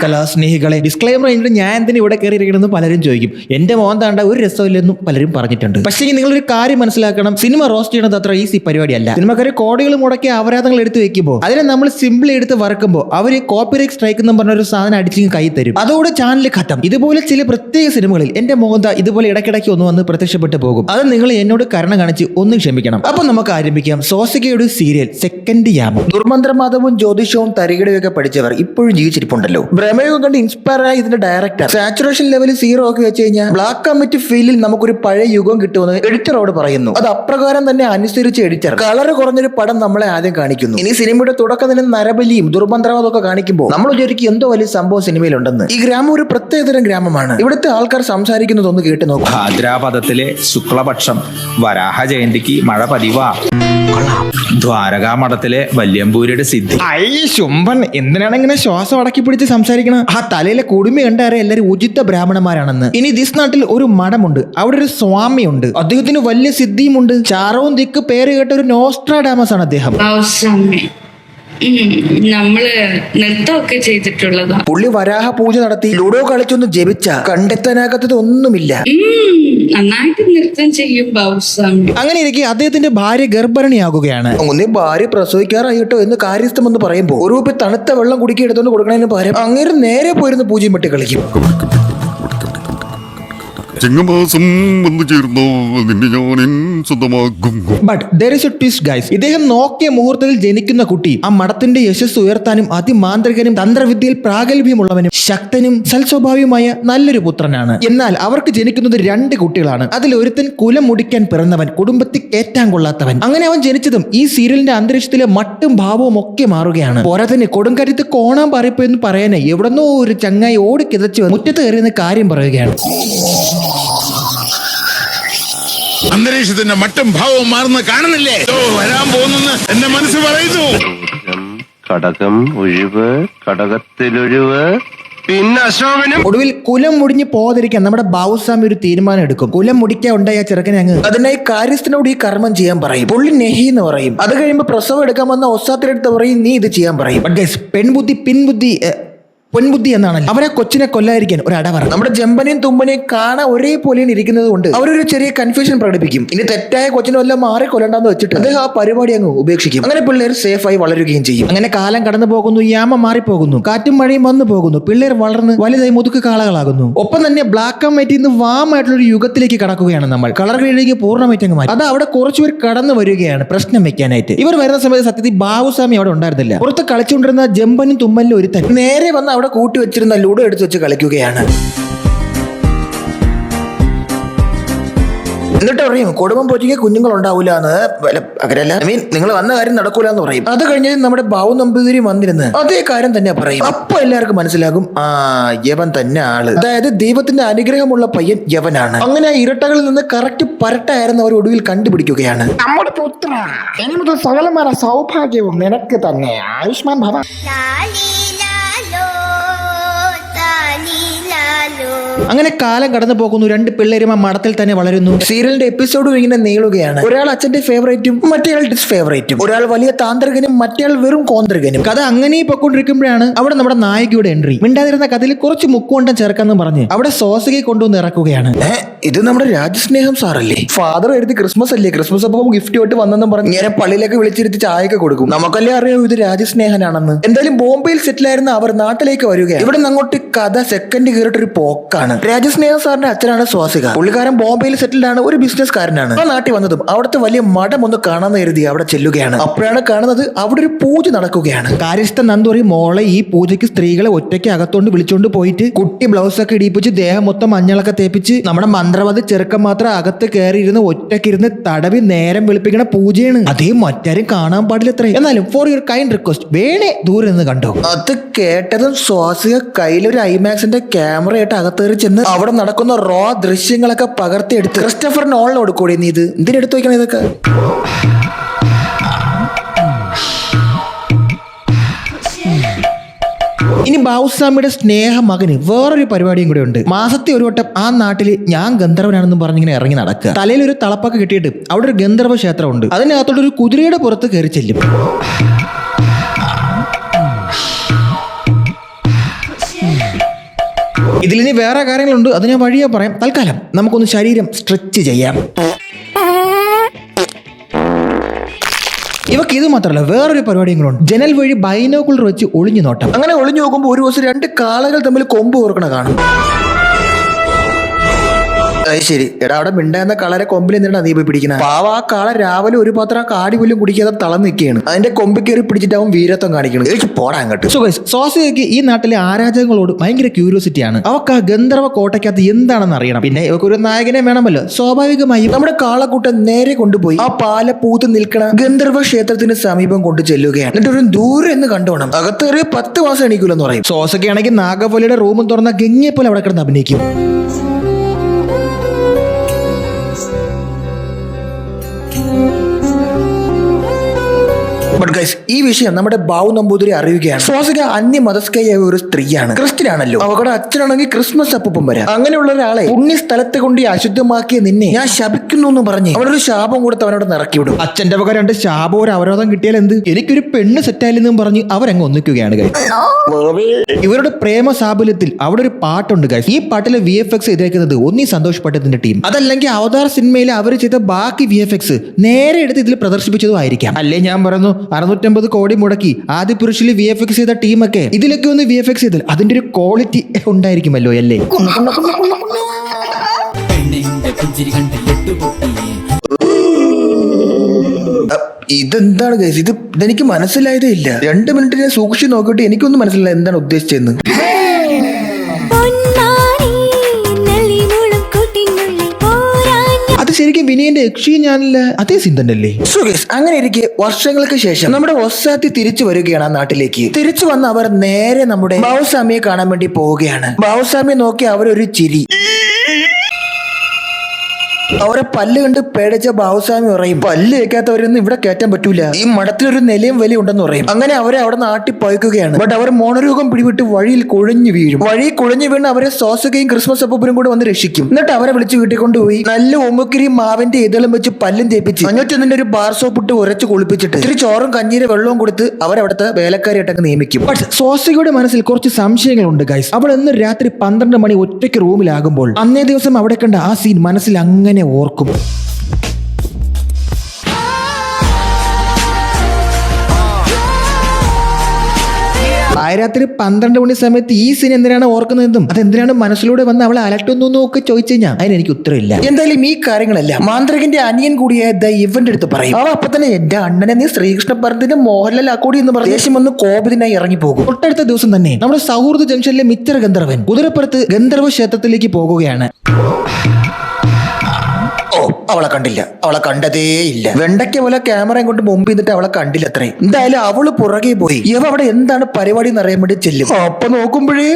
കലാസ്നേഹികളെ, disclaimer കഴിഞ്ഞിട്ട് ഞാൻ എന്തിനാ ഇവിടെ കയറിയിരിക്കണമെന്ന് പലരും ചോദിക്കും. എന്റെ മോൻ താണ്ട ഒരു രസമില്ലെന്നും പലരും പറഞ്ഞിട്ടുണ്ട്. പക്ഷേ നിങ്ങളൊരു കാര്യം മനസ്സിലാക്കണം, സിനിമ റോസ്റ്റ് ചെയ്യുന്നത് അത്ര ഈസി പരിപാടിയല്ല. സിനിമക്കാരെ കോടികൾ മുടക്കി അപരാധങ്ങൾ എടുത്ത് വെക്കുമ്പോൾ അതിനെ നമ്മൾ സിമ്പിളി എടുത്ത് വറക്കുമ്പോൾ അവർ കോപ്പിറൈറ്റ് സ്ട്രൈക്ക് എന്ന് പറഞ്ഞ ഒരു സാധനം അടിച്ച് കൈ തരും. അതോടെ ചാനൽ ഖത്തം. ഇതുപോലെ ചില പ്രത്യേക സിനിമകളിൽ എന്റെ മോഹൻ ഇതുപോലെ ഇടയ്ക്കിടയ്ക്ക് ഒന്ന് വന്ന് പ്രത്യക്ഷപ്പെട്ടു പോകും. അത് നിങ്ങൾ എന്നോട് കരുണ കാണിച്ച് ഒന്നും ക്ഷമിക്കണം. അപ്പൊ നമുക്ക് ആരംഭിക്കാം. സോസികയുടെ സീരിയൽ സെക്കൻഡ് യാമം. ദുർമന്ത്രവാദവും ജ്യോതിഷവും തരികിടയൊക്കെ പഠിച്ചവർ ഇപ്പോഴും ജീവിച്ചിരിപ്പുണ്ടല്ലോ. ഭ്രമയോഗം കണ്ട് ഇൻസ്പയർ ആയ ഇതിന്റെ ഡയറക്ടർ സാച്ചുറേഷൻ ലെവൽ 0 ആക്കി വെച്ച് കഴിഞ്ഞാൽ ബ്ലാക്ക് ആൻഡ് വൈറ്റ് ഫീലിൽ നമുക്കൊരു പഴയ യുഗം കിട്ടുമെന്ന് എഡിറ്ററോട് പറയുന്നു. അത് അപ്രകാരം തന്നെ അനുസരിച്ച് എഡിറ്റർ കളർ കുറഞ്ഞൊരു പടം നമ്മളെ ആദ്യം കാണിക്കുന്നു. ഇനി സിനിമയുടെ തുടക്കം തന്നെ നരബലിയും ദുർമന്ത്രവാദമൊക്കെ കാണിക്കുമ്പോൾ നമ്മൾ വിചാരിക്കും എന്തോ വലിയ സംഭവം സിനിമയിലുണ്ടെന്ന്. ഈ ഗ്രാമം ഒരു പ്രത്യേകതരം ഗ്രാമമാണ്. ഇവിടുത്തെ ആൾക്കാർ സംസാരിക്കുന്നതൊന്ന് കേട്ട് നോക്കും. ഭാദ്രാപദത്തിലെ ശുക്ലപക്ഷം വരാഹ ജയന്തിക്ക് മഴ പതിവാ. ദ്വാരകാ മഠത്തിലെ വല്യമ്പൂരിയുടെ സിദ്ധി. ശുംഭൻ എന്തിനാണ് ഇങ്ങനെ ശ്വാസം അടക്കി പിടിച്ച് സംസാരിക്കണം? ആ തലയിലെ കുടുമ കണ്ടാരെ എല്ലാവരും ഉചിത ബ്രാഹ്മണന്മാരാണെന്ന്. ഇനി ദിസ് നാട്ടിൽ ഒരു മഠമുണ്ട്, അവിടെ ഒരു സ്വാമിയുണ്ട്, അദ്ദേഹത്തിന് വലിയ സിദ്ധിയുമുണ്ട്. ചാറവും ദിക്ക് പേര് കേട്ട ഒരു നോസ്ട്രാഡാമസ് ആണ് അദ്ദേഹം. നമ്മള് നൃത്തമൊക്കെ ചെയ്തിട്ടുള്ളതാ. പുള്ളി വരാഹ പൂജ നടത്തി ലുഡോ കളിച്ചൊന്ന് ജപിച്ച കണ്ടെത്താനാകാത്തത് ഒന്നുമില്ല. നന്നായിട്ട് നൃത്തം ചെയ്യും ബാബുസ്വാമി. അങ്ങനെ ഇരിക്കെ അദ്ദേഹത്തിന്റെ ഭാര്യ ഗർഭരണിയാകുകയാണ്. ഒന്നേ ഭാര്യ പ്രസവിക്കാറായിട്ടോ എന്ന് കാര്യസ്ഥം എന്ന് പറയുമ്പോ ഒരു കുപ്പി തണുത്ത വെള്ളം കുടിക്കി എടുത്തോണ്ട് കൊടുക്കണതിന് പകരം അങ്ങനെ നേരെ പോയിരുന്ന് പൂജയും വെട്ടി കളിക്കും. ചിങ്ങമാസം വന്നു ചേർന്നോ നിന്നെ ഞാൻ സ്വന്തമാകും. But there is a twist guys. ഇദ്ദേഹം നോക്കിയ മുഹൂർത്തത്തിൽ ജനിക്കുന്ന കുട്ടി ആ മഠത്തിന്റെ യശസ് ഉയർത്താനും അതിമാന്ത്രികനും തന്ത്രവിദ്യയിൽ പ്രാഗൽഭ്യമുള്ളവനും ശക്തനും സൽസ്വഭാവിയുമായ നല്ലൊരു പുത്രനാണ്. എന്നാൽ അവർക്ക് ജനിക്കുന്നത് 2 കുട്ടികളാണ്. അതിൽ ഒരുത്തൻ കുലം മുടിക്കാൻ പിറന്നവൻ, കുടുംബത്തിൽ കേറ്റാൻ കൊള്ളാത്തവൻ. അങ്ങനെ അവൻ ജനിച്ചതും ഈ സീരിയലിന്റെ അന്തരീക്ഷത്തിലെ മട്ടും ഭാവവും ഒക്കെ മാറുകയാണ്. പോരാത്തന്നെ കൊടുങ്കാറ്റത്ത് കോണാൻ പറയപ്പോ എന്ന് പറയാനേ എവിടെന്നോ ഒരു ചങ്ങായി ഓടി കിതച്ചു മുറ്റത്ത് കയറിയെന്ന് കാര്യം പറയുകയാണ്. അന്തരീക്ഷത്തിന്റെ മട്ടും ഭാവവും മാറുന്ന കാണുന്നില്ലേ? വരാൻ പോകുന്നെന്ന് എന്റെ മനസ്സ് പറയുന്നു. കടകം ഒഴിവ്, കടകത്തിലൊഴിവ്, പിന്നെ അശോകനും. ഒടുവിൽ കുലം മുടിഞ്ഞ് പോകാതിരിക്കാൻ നമ്മുടെ ബാബുസ്വാമി ഒരു തീരുമാനം എടുക്കും. കുലം മുടിക്കാൻ ഉണ്ടായ ചെറുക്കനെ അങ്ങ് അതിനായി കാര്യസ്ഥനോട് ഈ കർമ്മം ചെയ്യാൻ പറയും. പുള്ളി നെഹി എന്ന് പറയും. അത് കഴിയുമ്പോൾ പ്രസവം എടുക്കാൻ വന്ന ഒസാത്തിനടുത്ത് പറയും നീ ഇത് ചെയ്യാൻ പറയും. പെൺബുദ്ധി പിൻബുദ്ധി പൊൻബുദ്ധി എന്നാണല്ലോ. അവരെ കൊച്ചിനെ കൊല്ലാതിരിക്കാൻ ഒരു അടവറ. നമ്മുടെ ജമ്പനെയും തുമ്പനെയും കാണാൻ ഒരേപോലെയാണ് ഇരിക്കുന്നത് കൊണ്ട് അവരൊരു ചെറിയ കൺഫ്യൂഷൻ പ്രകടിപ്പിക്കും. ഇനി തെറ്റായ കൊച്ചിനെ വല്ല മാറി കൊല്ലണ്ടെന്ന് വെച്ചിട്ട് അദ്ദേഹം ആ പരിപാടി അങ്ങ് ഉപേക്ഷിക്കും. അങ്ങനെ പിള്ളേർ സേഫായി വളരുകയും ചെയ്യും. അങ്ങനെ കാലം കടന്നു പോകുന്നു, യാമ മാറിപ്പോകുന്നു, കാറ്റും മഴയും വന്നു പോകുന്നു, പിള്ളേർ വളർന്ന് വലുതായി മുതുക്ക് കാളകളാകുന്നു. ഒപ്പം തന്നെ ബ്ലാക്ക് ആൻഡ് വൈറ്റ് നിന്ന് വാമായിട്ടുള്ള ഒരു യുഗത്തിലേക്ക് കടക്കുകയാണ് നമ്മൾ. കളർ ഗ്രേഡിലേക്ക് പൂർണ്ണമായിട്ട് അങ്ങ് മാറി. അത് അവിടെ കുറച്ചുപേർ കടന്നു വരികയാണ് പ്രശ്നം വെക്കാനായിട്ട്. ഇവർ വരുന്ന സമയത്ത് സത്യത്തിൽ ബാബുസ്വാമി അവിടെ ഉണ്ടായിരുന്നില്ല. പുറത്ത് കളിച്ചുകൊണ്ടിരുന്ന ജമ്പനും തുമ്മലിലും ഒരുത്തൻ നേരെ വന്ന് അവിടെ കൂട്ടി വെച്ചിരുന്ന ലൂഡോ എടുത്ത് വെച്ച് കളിക്കുകയാണ്. എന്നിട്ട് പറയും കുടുംബം പോറ്റിക്ക് കുഞ്ഞുങ്ങൾ ഉണ്ടാവില്ല എന്ന്. അങ്ങനെയല്ല, നിങ്ങൾ വന്ന കാര്യം നടക്കൂല എന്ന് പറയും. അത് കഴിഞ്ഞ് നമ്മുടെ ബാബു നമ്പൂതിരി വന്നിരുന്ന് അതേ കാര്യം തന്നെ പറയും. അപ്പൊ എല്ലാവർക്കും മനസ്സിലാകും ആ യവൻ തന്നെ ആള്, അതായത് ദൈവത്തിന്റെ അനുഗ്രഹമുള്ള പയ്യൻ യവനാണ്. അങ്ങനെ ആ ഇരട്ടകളിൽ നിന്ന് കറക്റ്റ് പരട്ടായിരുന്നു അവർ ഒടുവിൽ കണ്ടുപിടിക്കുകയാണ്. നമ്മുടെ പുത്ര ഇനി മുതൽ സകലമായ സൗഭാഗ്യവും നിനക്ക് തന്നെ, ആയുഷ്മാൻ ഭവ. അങ്ങനെ കാലം കടന്നു പോകുന്നു. 2 പിള്ളേരും ആ മഠത്തിൽ തന്നെ വളരുന്നു. സീരിയലിന്റെ എപ്പിസോഡും ഇങ്ങനെ നീളുകയാണ്. ഒരാൾ അച്ഛന്റെ ഫേവറേറ്റും മറ്റേയാൾ ഡിസ്ഫേവറേറ്റും. ഒരാൾ വലിയ താന്ത്രികനും മറ്റേയാൾ വെറും കോന്ത്രികനും. കഥ അങ്ങനെ പൊക്കൊണ്ടിരിക്കുമ്പോഴാണ് അവിടെ നമ്മുടെ നായികയുടെ എൻട്രി. മിണ്ടാതിരുന്ന കഥയിൽ കുറച്ച് മുക്കുകൊണ്ടം ചേർക്കാന്ന് പറഞ്ഞ് അവിടെ സോസകയെ കൊണ്ടുവന്ന് ഇറക്കുകയാണ്. ഇത് നമ്മുടെ രാജസ്നേഹം സാറല്ലേ? ഫാദർ എഴുതി ക്രിസ്മസ് അല്ലേ, ക്രിസ്മസ് അപ്പം ഗിഫ്റ്റ് ആയിട്ട് വന്നെന്നും പറഞ്ഞ് ഇങ്ങനെ പള്ളിയിലേക്ക് വിളിച്ചിരുത്തി ചായയൊക്കെ കൊടുക്കും. നമുക്കല്ലേ അറിയാം ഇത് രാജസ്നേഹനാണെന്ന്. എന്തായാലും ബോംബെയിൽ സെറ്റിലായിരുന്ന അവർ നാട്ടിലേക്ക് വരികയാണ്. ഇവിടെ നിന്ന് അങ്ങോട്ട് കഥ സെക്കൻഡ് കയറിട്ടൊരു പോക്കാണ്. രാജസ്നേഹ സാറിന്റെ അച്ഛനാണ് സ്വാസിക. പുള്ളിക്കാരൻ ബോംബെയിൽ സെറ്റിൽഡാണ്, ഒരു ബിസിനസ്കാരനാണ്. ആ നാട്ടിൽ വന്നതും അവിടുത്തെ വലിയ മഠം ഒന്ന് കാണാന്ന് കരുതി അവിടെ ചെല്ലുകയാണ്. അപ്പോഴാണ് കാണുന്നത് അവിടെ ഒരു പൂജ നടക്കുകയാണ്. കാര്യസ്ഥ നന്ദി മോളെ ഈ പൂജയ്ക്ക് സ്ത്രീകളെ ഒറ്റയ്ക്ക് അകത്തോണ്ട് വിളിച്ചോണ്ട് പോയിട്ട് കുട്ടി ബ്ലൗസ് ഒക്കെ ഇടിപ്പിച്ച് ദേഹം മൊത്തം മഞ്ഞളൊക്കെ തേപ്പിച്ച് നമ്മുടെ മന്ത്രവാദി ചെറുക്കം മാത്രം അകത്ത് കയറിയിരുന്ന് ഒറ്റയ്ക്കിരുന്ന് തടവി നേരം വെളുപ്പിക്കണ പൂജയാണ്. അതേ മറ്റാരും കാണാൻ പാടില്ല അത്രയും. എന്നാലും ഫോർ യുവർ കൈൻഡ് റിക്വസ്റ്റ് വേണേ ദൂരെ നിന്ന് കണ്ടോ. അത് കേട്ടതും സ്വാസിക കയ്യിലൊരു ഐമാക്സിന്റെ ക്യാമറ ആയിട്ട് അകത്തേറി ചെന്ന് അവിടെ നടക്കുന്ന റോ ദൃശ്യങ്ങളൊക്കെ പകർത്തിയെടുത്ത് ക്രിസ്റ്റഫർ നോളിനോട് കൂടി നീ ഇത് എന്തിനെടുത്ത് വയ്ക്കണം ഇതൊക്കെ. ഇനി ബാബുസ്വാമിയുടെ സ്നേഹ മകന് വേറൊരു പരിപാടിയും കൂടെ ഉണ്ട്. മാസത്തെ ഒരു വട്ടം ആ നാട്ടിൽ ഞാൻ ഗന്ധർവനാണെന്ന് പറഞ്ഞിങ്ങനെ ഇറങ്ങി നടക്കുക. തലയിൽ ഒരു തളപ്പൊക്കെ കിട്ടിയിട്ട് അവിടെ ഒരു ഗന്ധർവ ക്ഷേത്രമുണ്ട്. അതിനകത്തോടെ ഒരു കുതിരയുടെ പുറത്ത് കയറി ചെല്ലും. ഇതിലിനി വേറെ കാര്യങ്ങളുണ്ട്, അത് ഞാൻ വഴിയെ പറയാം. തൽക്കാലം നമുക്കൊന്ന് ശരീരം സ്ട്രെച്ച് ചെയ്യാം. ഇവക്ക് ഇത് മാത്രമല്ല വേറൊരു പരിപാടികളുണ്ട്. ജനൽ വഴി ബൈനോക്കുലർ വെച്ച് ഒളിഞ്ഞു നോട്ടം. അങ്ങനെ ഒളിഞ്ഞു നോക്കുമ്പോൾ ഒരു ദിവസം 2 കാളകൾ തമ്മിൽ കൊമ്പ് ഓർക്കണ കാണും. ശരി എടാ, അവിടെ മിണ്ടായിരുന്ന കളരെ കൊമ്പിൽ നിന്നിട്ടാ നീ പോയി പിടിക്കുന്ന. പാവ ആ കാള രാവിലെ ഒരു പാത്രം കാടി പോലും കുടിക്കാതെ തളം നിൽക്കുകയാണ്. അതിന്റെ കൊമ്പ് കയറി പിടിച്ചിട്ട് അവൻ വീരത്വം കാണിക്കണം. എനിക്ക് പോടാ അങ്ങോട്ട്. സോസിയയ്ക്ക് ഈ നാട്ടിലെ ആരാധകങ്ങളോട് ഭയങ്കര ക്യൂരിയോസിറ്റിയാണ്. അവർക്ക് ആ ഗന്ധർവ കോട്ടയ്ക്കകത്ത് എന്താണെന്ന് അറിയണം. പിന്നെ ഇവർക്ക് ഒരു നായകനെ വേണമല്ലോ. സ്വാഭാവികമായും നമ്മുടെ കാളക്കൂട്ടം നേരെ കൊണ്ടുപോയി ആ പാല പൂത്ത് നിൽക്കണ ഗന്ധർവ ക്ഷേത്രത്തിന് സമീപം കൊണ്ടു ചെല്ലുകയാണ്. എന്നിട്ട് ഒരു ദൂരെ എന്ന് കണ്ടോണം. അകത്തേറിയ 10 മാസം എണീക്കൂലെന്ന് പറയും. സോസൊക്കെ ആണെങ്കിൽ നാഗവലിയുടെ റൂമും തുറന്ന ഗംഗയെ പോലെ അവിടെ കിടന്ന് അഭിനയിക്കും. ബട്ട് ഗൈസ്, ഈ വിഷയം നമ്മുടെ ബാബു നമ്പൂതിരി അറിയുകയാണ്. സ്വാസിക അന്യമതസ്കയായ ഒരു സ്ത്രീയാണ്. ക്രിസ്ത്യൻ ആണല്ലോ. അവരുടെ അച്ഛനാണെങ്കിൽ ക്രിസ്മസ് അപ്പൂപ്പൻ വരാം. അങ്ങനെയുള്ള ഒരാളെ പുണ്യ സ്ഥലത്തെ കൊണ്ട് അശുദ്ധമാക്കിയ നിന്നെ ഞാൻ ശപിക്കുന്നു എന്ന് പറഞ്ഞ് അവനൊരു ശാപം കൊടുത്ത് അവനോട് ഇറക്കി വിടും. അച്ഛന്റെ വക 2 ശാപം ഒരു അവരോധം കിട്ടിയാൽ എന്ത്, എനിക്കൊരു പെണ്ണ് സെറ്റായില്ലെന്നും പറഞ്ഞ് അവരങ്ങ് ഒന്നിക്കുകയാണ് ഗൈസ്. ഇവരുടെ പ്രേമ സാബല്യത്തിൽ അവിടെ ഒരു പാട്ടുണ്ട് ഗൈസ്. ഈ പാട്ടിലെ VFX ചെയ്തേക്കുന്നത് ഒന്നി സന്തോഷ് പട്ടത്തിന്റെ ടീം. അതല്ലെങ്കിൽ അവതാർ സിനിമയിൽ അവർ ചെയ്ത ബാക്കി VFX നേരെ എടുത്ത് ഇതിൽ പ്രദർശിപ്പിച്ചതും ആയിരിക്കാം. അല്ലേ ഞാൻ പറയുന്നു 650 കോടി മുടക്കി ആദ്യ പുരുഷിൽ VFX ചെയ്ത ടീമൊക്കെ ഇതിലൊക്കെ ഒന്ന് VFX ചെയ്താൽ അതിന്റെ ഒരു ക്വാളിറ്റി ഉണ്ടായിരിക്കുമല്ലോ അല്ലേ. ഇതെന്താണ് ഗൈസ്, ഇതെനിക്ക് മനസ്സിലായതേ ഇല്ല. 2 മിനിറ്റ് ഞാൻ സൂക്ഷിച്ച് നോക്കിയിട്ട് എനിക്കൊന്നും മനസ്സിലായി എന്താണ് ഉദ്ദേശിച്ചതെന്ന്. അത് ശരിക്കും വിനയന്റെ യക്ഷി ഞാനല്ല അതേ സിന്ധനല്ലേ. അങ്ങനെ ഇരിക്കെ വർഷങ്ങൾക്ക് ശേഷം നമ്മുടെ ഒസാത്തി തിരിച്ചു വരികയാണ് ആ നാട്ടിലേക്ക്. തിരിച്ചു വന്ന് അവർ നേരെ നമ്മുടെ ബാവുസ്വാമിയെ കാണാൻ വേണ്ടി പോവുകയാണ്. ബാവുസ്വാമിയെ നോക്കി അവരൊരു ചിരി. അവരെ പല്ല് കണ്ട് പേടിച്ച ബാവുസ്വാമി പറയും, പല്ല് കേൾക്കാത്തവരൊന്നും ഇവിടെ കയറ്റാൻ പറ്റൂല, ഈ മഠത്തിലൊരു നിലയും വിലയും ഉണ്ടെന്ന് പറയും. അങ്ങനെ അവരെ അവിടെ നാട്ടി പോയിക്കുകയാണ്. ബട്ട് അവർ മോണരോഗം പിടിവിട്ട് വഴിയിൽ കുഴഞ്ഞു വീഴും. വഴി കുഴഞ്ഞു വീണ് അവരെ സോസകയും ക്രിസ്മസ് അപ്പൂപ്പനും കൂടെ വന്ന് രക്ഷിക്കും. എന്നിട്ട് അവരെ വിളിച്ച് വീട്ടിൽ കൊണ്ടുപോയി നല്ല ഉമ്മക്കിരിയും മാവിന്റെ ഇതളും വെച്ച് പല്ലും തേപ്പിച്ച് 501 ഒരു ബാർ സോപ്പിട്ട് ഉരച്ച് കുളിപ്പിച്ചിട്ട് ഇത്തിരി ചോറും കഞ്ഞീരെ വെള്ളവും കൊടുത്ത് അവരവിടുത്തെ വേലക്കാരിയായിട്ടൊക്കെ നിയമിക്കും. ബട്ട് സോസകയുടെ മനസ്സിൽ കുറച്ച് സംശയങ്ങളുണ്ട് ഗൈസ്. അവൾ ഇന്ന് രാത്രി 12 മണി ഒറ്റയ്ക്ക് റൂമിലാകുമ്പോൾ അന്നേ ദിവസം അവിടെ കണ്ട ആ സീൻ മനസ്സിൽ അങ്ങനെ ഓർക്കും. രാത്രി 12 മണി സമയത്ത് ഈ സീൻ എന്തിനാണ് ഓർക്കുന്നതെന്നും അതെന്തിനാണ് മനസ്സിലൂടെ വന്ന് അവളെ അലട്ടുന്നു ഒക്കെ ചോദിച്ചു കഴിഞ്ഞാൽ അതിന് എനിക്ക് ഉത്തരവില്ല. എന്തായാലും ഈ കാര്യങ്ങളെല്ലാം മാന്ത്രികന്റെ അനിയൻ കൂടിയായ ദ ഇവന്റെ അടുത്ത് പറയും. അവ അപ്പൊ തന്നെ എന്റെ അണ്ണനെ നീ ശ്രീകൃഷ്ണ പരത്തിന്റെ മോഹൻലാൽ ആക്കൂടി എന്ന് പറഞ്ഞ ദേഷ്യം വന്ന് കോപത്തിനായി ഇറങ്ങിപ്പോകും. തൊട്ടടുത്ത ദിവസം തന്നെ നമ്മുടെ സൗഹൃദ ജംഗ്ഷനിലെ മിത്ര ഗന്ധർവൻ കുതിരപ്പുറത്ത് ഗന്ധർവ ക്ഷേത്രത്തിലേക്ക് പോകുകയാണ്. അവളെ കണ്ടില്ല, അവളെ കണ്ടതേ ഇല്ല. വെണ്ടയ്ക്ക പോലെ ക്യാമറയും കൊണ്ട് മുമ്പിൽ നിന്നിട്ട് അവളെ കണ്ടില്ല അത്രേ. എന്തായാലും അവള് പുറകെ പോയി. ഇവ അവിടെ എന്താണ് പരിപാടി എന്ന് അറിയാൻ വേണ്ടി ചെല്ലും. അപ്പൊ നോക്കുമ്പോഴേ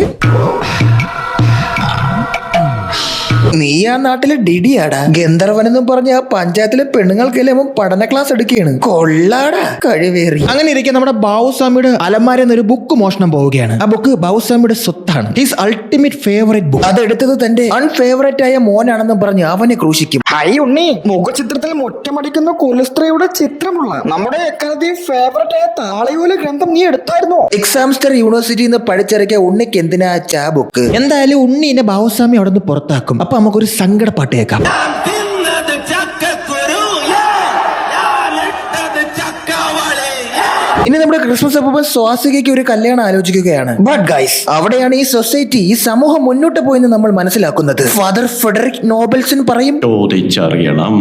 നീ ആ നാട്ടിലെ ഡിഡിയാടാ. ഗന്ധർവനെന്നും പറഞ്ഞ ആ പഞ്ചായത്തിലെ പെണ്ണുങ്ങൾക്കെല്ലാം പഠന ക്ലാസ് എടുക്കുകയാണ്. കൊള്ളാടാ കഴിവേറി. അങ്ങനെ ഇരിക്കെ നമ്മുടെ ബാവുസ്വാമിയുടെ അലമാരയിൽ നിന്ന് ഒരു ബുക്ക് മോഷണം പോവുകയാണ്. ആ ബുക്ക് ബാവുസ്വാമിയുടെ സ്വത്താണ്. His ultimate favourite book. അതെടുത്തത് തന്റെ അൺഫേവറേറ്റ് ആയ മോനാണെന്നും പറഞ്ഞ് അവനെ ക്രൂശിക്കും. ഹൈ ഉണ്ണി, മുഖചിത്രത്തിൽ മുറ്റമടിക്കുന്ന കുലസ്ത്രീയുടെ ചിത്രമുള്ള നമ്മുടെ എക്കാലത്തെയും ഫേവറേറ്റ് ആയ താളയോല ഗ്രന്ഥം നീ എടുത്തായിരുന്നോ? എക്സാംസ്റ്റർ യൂണിവേഴ്സിറ്റിയിൽ നിന്ന് പഠിച്ചിറക്കിയ ഉണ്ണിക്ക് എന്തിനാ ആ ബുക്ക്? എന്തായാലും ഉണ്ണിനെ ബാവുസ്വാമി അവിടെ നിന്ന് പുറത്താക്കും. അപ്പൊ നമുക്കൊരു സങ്കടപ്പാട്ട് കേൾക്കാം. ഇനി നമ്മുടെ ക്രിസ്മസ് അപ്പൂപ്പൻ സ്വാസികയ്ക്ക് ഒരു കല്യാണം ആലോചിക്കുകയാണ്. ബട്ട് ഗൈസ്, അവിടെയാണ് ഈ സൊസൈറ്റി, ഈ സമൂഹം മുന്നോട്ട് പോയെന്ന് നമ്മൾ മനസ്സിലാക്കുന്നത്. ഫാദർ ഫ്രെഡറിക് നോബൽസൺ പറയും, ചോദിച്ചറിയണം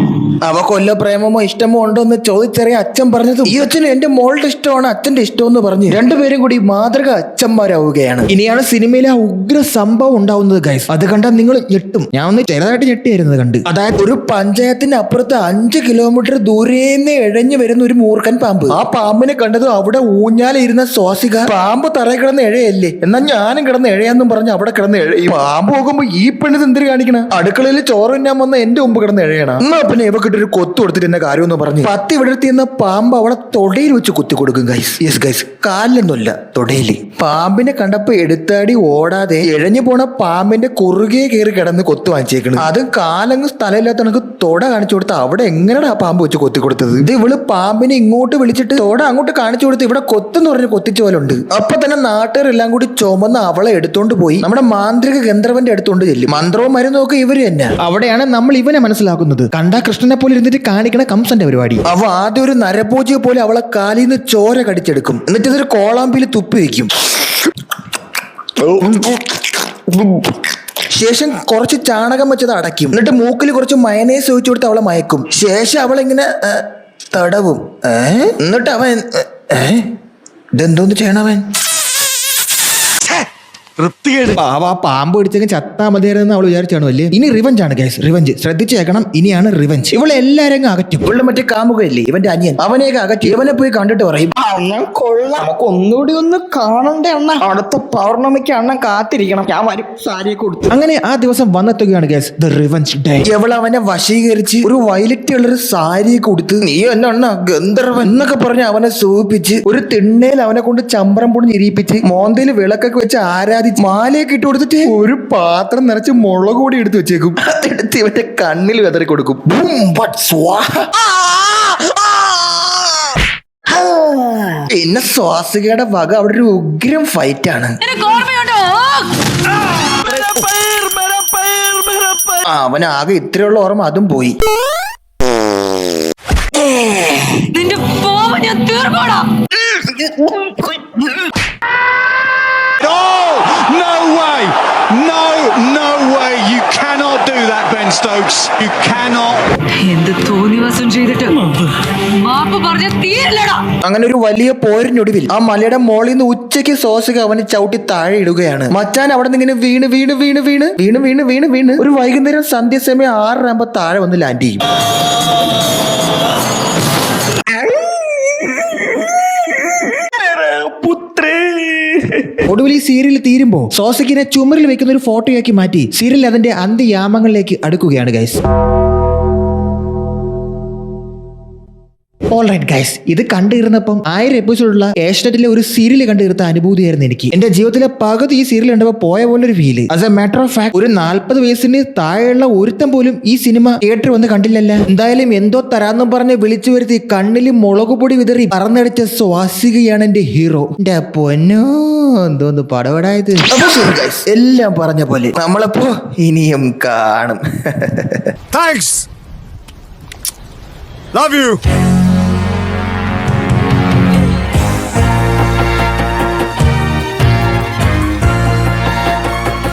അവ കൊല്ല പ്രേമമോ ഇഷ്ടമോ ഉണ്ടോ എന്ന് ചോദിച്ചറിയ അച്ഛൻ പറഞ്ഞതും ഈ അച്ഛന് എന്റെ മോളുടെ ഇഷ്ടമാണ് അച്ഛന്റെ ഇഷ്ടം എന്ന് പറഞ്ഞ് രണ്ടുപേരും കൂടി മാതൃക അച്ഛന്മാരാവുകയാണ്. ഇനിയാണ് സിനിമയിലെ ആ ഉഗ്ര സംഭവം ഉണ്ടാവുന്നത് ഗൈസ്. അത് കണ്ടാൽ നിങ്ങൾ ഞെട്ടും. ഞാൻ ഒന്ന് ചെറുതായിട്ട് ഞെട്ടിയായിരുന്നത് കണ്ട്. അതായത് ഒരു പഞ്ചായത്തിന് അപ്പുറത്ത് 5 കിലോമീറ്റർ ദൂരേന്ന് എഴഞ്ഞു വരുന്ന ഒരു മൂർഖൻ പാമ്പ്. ആ പാമ്പിനെ കണ്ടത് അവിടെ ഊഞ്ഞാലിരുന്ന സ്വാസിക പാമ്പ് തറയിൽ കിടന്ന് എഴയല്ലേ, എന്നാൽ ഞാനും കിടന്ന് എഴയാന്നും പറഞ്ഞ് അവിടെ കിടന്ന് എഴയും. പാമ്പ് പോകുമ്പോ ഈ പെണ്ണിത് എന്തിനു കാണിക്കണ? അടുക്കളയിൽ ചോറ് തിന്നാൻ വന്ന എന്റെ മുമ്പ് കിടന്ന് എഴയണം. എന്നാ പിന്നെ ഇവക്കിട്ടൊരു കൊത്തു കൊടുത്തിട്ട് എന്നെ കാര്യമെന്ന് പറഞ്ഞ് 10 വിടർത്തിയെന്ന പാമ്പ് അവളെ തൊടയിൽ വെച്ച് കുത്തി കൊടുക്കും ഗൈസ്. യെസ് ഗൈസ്, കാലിലൊന്നുമില്ല, തൊടയില്. പാമ്പിനെ കണ്ടപ്പോ എടുത്താടി ഓടാതെ എഴഞ്ഞു പോണ പാമ്പിന്റെ കുറുകെ കയറി കിടന്ന് കൊത്തു വാങ്ങിച്ചേക്കണം. അതും കാലങ്ങ് സ്ഥലമില്ലാത്ത കണക്ക് തൊട കാണിച്ചു കൊടുത്ത അവിടെ എങ്ങനെയാണ് ആ പാമ്പ് വെച്ച് കൊത്തി കൊടുത്തത്? ഇത് ഇവള് പാമ്പിനെ ഇങ്ങോട്ട് വിളിച്ചിട്ട് തൊട അങ്ങോട്ട് കാണിച്ചു കാണിച്ചു കൊടുത്ത് ഇവിടെ കൊത്തെന്ന് പറഞ്ഞ് കൊത്തിച്ച പോലെ ഉണ്ട്. അപ്പൊ തന്നെ നാട്ടുകാരെല്ലാം കൂടി ചുമന്ന് അവളെ എടുത്തോണ്ട് പോയി നമ്മുടെ മാന്ത്രിക ഗന്ധർവന്റെ അടുത്തോണ്ട് ചെല്ലും. മന്ത്രവും മരുന്നും ഒക്കെ ഇവര് തന്നെ. അവിടെയാണ് നമ്മൾ ഇവനെ മനസ്സിലാക്കുന്നത്. കണ്ടാ കൃഷ്ണനെ പോലെ ഇരുന്നിട്ട് കാണിക്കണ കംസന്റെ പരിപാടി. അവ ആദ്യം ഒരു നരഭോജിയെ പോലെ അവളെ കാലിൽ നിന്ന് ചോര കടിച്ചെടുക്കും. എന്നിട്ട് ഇതൊരു കോളാമ്പിൽ തുപ്പി വെക്കും. ശേഷം കുറച്ച് ചാണകം വെച്ചത് അടയ്ക്കും. എന്നിട്ട് മൂക്കിൽ കുറച്ച് മയനേസ് ഒഴിച്ചു കൊടുത്ത് അവളെ മയക്കും. ശേഷം അവളിങ്ങനെ തടവും. എന്നിട്ട് അവൻ ഇതെന്തോന്ന് ചെയ്യണവൻ? ആ പാമ്പ് പിടിച്ചെങ്കിൽ ചത്താ മതിയായിരുന്നു അവൾ വിചാരിച്ചാണ് അല്ലേ. ഇനി റിവഞ്ച് ആണ് ഗൈസ്, റിവഞ്ച് ശ്രദ്ധിച്ചേക്കണം. ഇനിയാണ് റിവഞ്ച്. ഇവളെ എല്ലാരും അകറ്റും. ഇവളുടെ മറ്റേ കാമുകയല്ലേ ഇവന്റെ അനിയൻ, അവനെയൊക്കെ അകറ്റി ഇവനെ പോയി കണ്ടിട്ട് പറയും, അണ്ണൻ കൊള്ളാം, നമുക്ക് ഒന്നുകൂടി ഒന്ന് കാണണ്ടേ അണ്ണ, അടുത്ത പൗർണമിക്ക് അണ്ണൻ കാത്തിരിക്കണം, ഞാൻ വരും, സാരിയൊക്കെ കൊടുത്തു. അങ്ങനെ ആ ദിവസം വന്നെത്തുകയാണ് ഗൈസ്, ദ റിവഞ്ച് ഡേ. ഇവൾ അവനെ വശീകരിച്ച് ഒരു വയലറ്റ് ഉള്ളൊരു സാരിയൊക്കെ കൊടുത്ത് നീ എന്നെ അണ്ണ ഗന്ധർവൻ എന്നൊക്കെ പറഞ്ഞ് അവനെ സൂചിപ്പിച്ച് ഒരു തിണ്ണയിൽ അവനെ കൊണ്ട് ചമ്പരം പൊടിഞ്ഞ് ഇരിപ്പിച്ച് മോന്തയിൽ വിളക്കൊക്കെ വെച്ച് ആരാധിച്ച് മാലയൊക്കെ ഇട്ട് കൊടുത്തിട്ട് ഒരു പാത്രം നിറച്ച് മുളക് കൂടി എടുത്ത് വെച്ചേക്കും. അതെടുത്ത് ഇവന്റെ കണ്ണിൽ വെതറി കൊടുക്കും. പിന്നെ സ്വാസികയുടെ വക അവിടെ ഒരു ഉഗ്രം ഫൈറ്റ് ആണ്. അവനാകെ ഇത്രയുള്ള ഓർമ്മ അതും പോയി. No way! No way! You cannot do that, Ben Stokes. You cannot. എന്ത് തോന്നിവാസം ചെയ്തിട്ട് മാപ്പ് പറഞ്ഞ തീരല്ലടാ. അങ്ങനെ ഒരു വലിയ പോരിനൊടുവിൽ ആ മലയുടെ മോളിൽ നിന്ന് ഉച്ചയ്ക്ക് സോസിക അവന് ചവിട്ടി താഴെ ഇടുകയാണ്. മച്ചാൻ അവിടെ നിന്ന് ഇങ്ങനെ വീണ് വീണ് വീണ് വീണ് വീണ് വീണ് വീണ് വീണ് ഒരു വൈകുന്നേരം സന്ധ്യാസമയം 6 ആകുമ്പോ താഴെ വന്ന് ലാൻഡ് ചെയ്യും. ഒടുവിൽ ഈ സീരിയൽ തീരുമ്പോ സോസിക്കിനെ ചുമരിൽ വെക്കുന്ന ഒരു ഫോട്ടോയാക്കി മാറ്റി സീരിയൽ അതിന്റെ അന്ത്യയാമങ്ങളിലേക്ക് അടുക്കുകയാണ് ഗൈസ്. ഓൾറൈറ്റ് ഗൈസ്, ഇത് കണ്ടിരുന്നപ്പം 1000 എപ്പിസോഡുള്ള ഏഷ്യനെറ്റിലെ ഒരു സീരിയൽ കണ്ടിരുന്ന അനുഭൂതിയായിരുന്നു എനിക്ക്. എന്റെ ജീവിതത്തിലെ പകുതി ഈ സീരിയൽ കണ്ടപ്പോൾ പോയ പോലെ ഒരു feel. As A matter of fact ഒരു 40 വയസ്സിന് താഴെയുള്ള ഒരുത്തം പോലും ഈ സിനിമ തിയേറ്ററിൽ വന്ന് കണ്ടില്ലല്ല. എന്തായാലും എന്തോ തരാന്നും പറഞ്ഞ് വിളിച്ചു വരുത്തി കണ്ണിൽ മുളകുപൊടി വിതറി പറന്നടിച്ച സ്വാസികയാണ് എന്റെ ഹീറോ. എന്റെ പൊന്നോ, എന്തോന്ന് പടപടായത്. എല്ലാം പറഞ്ഞ പോലെ നമ്മളപ്പോ ഇനിയും കാണും. Thanks. Love you.